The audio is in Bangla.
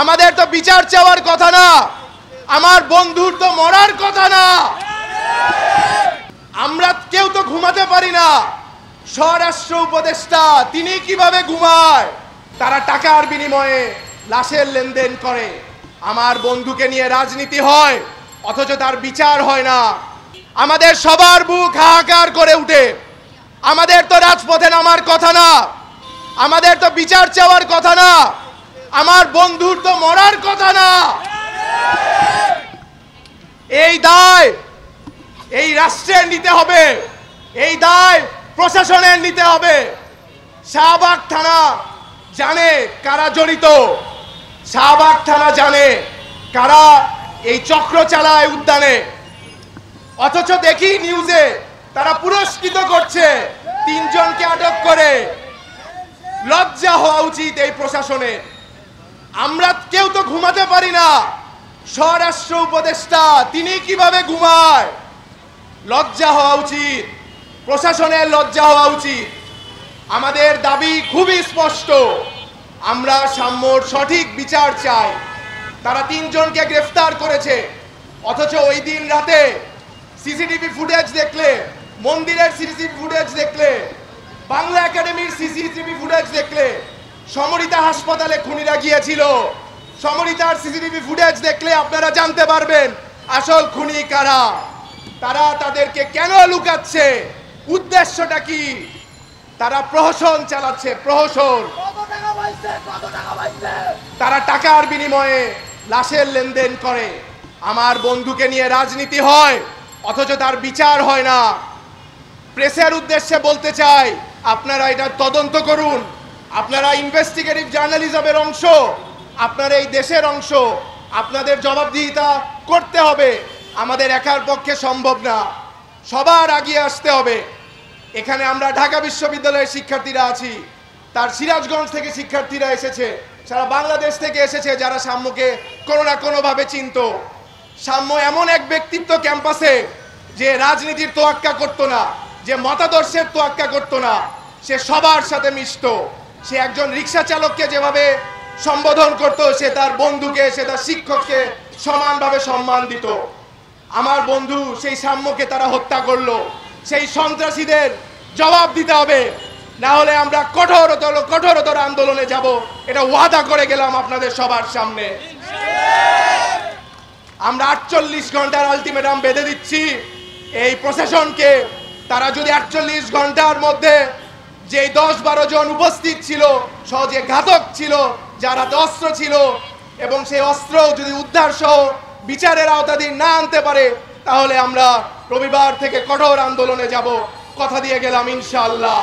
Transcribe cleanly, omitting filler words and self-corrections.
আমাদের তো বিচার চাওয়ার কথা না, আমার বন্ধুর তো মরার কথা না। আমরা কেউ তো ঘুমাতে পারি না। স্বরাষ্ট্র উপদেষ্টা তিনি কিভাবে ঘুমায়? তারা টাকার বিনিময়ে লাশের লেনদেন করে। আমার বন্ধুকে নিয়ে রাজনীতি হয়, অথচ তার বিচার হয় না। আমাদের সবার বুক হাহাকার করে উঠে। আমাদের তো রাজপথে নামার কথা না, আমাদের তো বিচার চাওয়ার কথা না, আমার বন্ধুর তো মরার কথা না। এই দায় এই রাষ্ট্রের নিতে হবে, এই দায় প্রশাসনের নিতে হবে। শাহবাগ থানা জানে কারা জড়িত, শাহবাগ থানা জানে কারা এই চক্র চালায় উদ্যানে। অথচ দেখি নিউজে তারা পুরস্কৃত করছে 3 জনকে আটক করে। লজ্জা হওয়া উচিত এই প্রশাসনের। আমরা কেউ তো ঘুমাতে পারি না। স্বরাষ্ট্র উপদেষ্টা তিনি কিভাবে ঘুমায়? লজ্জা হওয়া উচিত, প্রশাসনের লজ্জা হওয়া উচিত। আমাদের দাবি খুবই স্পষ্ট, আমরা সাম্যর সঠিক বিচার চাই। তারা 3 জনকে গ্রেফতার করেছে, অথচ ওই দিন রাতে সিসিটিভি ফুটেজ দেখলে, মন্দিরের সিসিটিভি ফুটেজ দেখলে, বাংলা একাডেমির সিসিটিভি ফুটেজ দেখলে, সমরিতা হাসপাতালে খুনিরা গিয়েছিল, সমরিতার সিসিটিভি ফুটেজ দেখলে আপনারা জানতে পারবেন আসল খুনি কারা। তারা তাদেরকে কেন লুকাচ্ছে? উদ্দেশ্যটা কি? তারা প্রহসন চালাচ্ছে, প্রহসন। তারা টাকার বিনিময়ে লাশের লেনদেন করে। আমার বন্ধুকে নিয়ে রাজনীতি হয়, অথচ তার বিচার হয় না। প্রেসের উদ্দেশ্যে বলতে চাই, আপনারা এটা তদন্ত করুন। আপনারা ইনভেস্টিগেটিভ জার্নালিজমের অংশ, আপনারা এই দেশের অংশ, আপনাদের জবাবদিহিতা করতে হবে। আমাদের একার পক্ষে সম্ভব না, সবার আগিয়ে আসতে হবে। এখানে আমরা ঢাকা বিশ্ববিদ্যালয়ের শিক্ষার্থীরা আছি, তার সিরাজগঞ্জ থেকে শিক্ষার্থীরা এসেছে, সারা বাংলাদেশ থেকে এসেছে, যারা সাম্যকে কোনো না কোনোভাবে চিনত। সাম্য এমন এক ব্যক্তিত্ব ক্যাম্পাসে, যে রাজনীতির তোয়াক্কা করতো না, যে মতাদর্শের তোয়াক্কা করতো না, সে সবার সাথে মিশত। সে একজন রিক্সা চালককে যেভাবে সম্বোধন করত, সে তার বন্ধুকে, সে তার শিক্ষককে সমানভাবে সম্মান দিত। আমার বন্ধু সেই সাম্যকে তারা হত্যা করলো। সেই সন্ত্রাসীদের জবাব দিতে হবে, না হলে আমরা কঠোরতর আন্দোলনে যাব। এটা ওয়াদা করে গেলাম আপনাদের সবার সামনে। আমরা 48 ঘন্টার আলটিমেটাম বেঁধে দিচ্ছি এই প্রশাসনকে। তারা যদি 48 ঘন্টার মধ্যে যে 10-12 জন উপস্থিত ছিল, সহজে ঘাতক ছিল, যার হাতে অস্ত্র ছিল, এবং সেই অস্ত্র যদি উদ্ধার সহ বিচারের আওতাধীন না আনতে পারে, তাহলে আমরা রবিবার থেকে কঠোর আন্দোলনে যাব। কথা দিয়ে গেলাম, ইনশাআল্লাহ।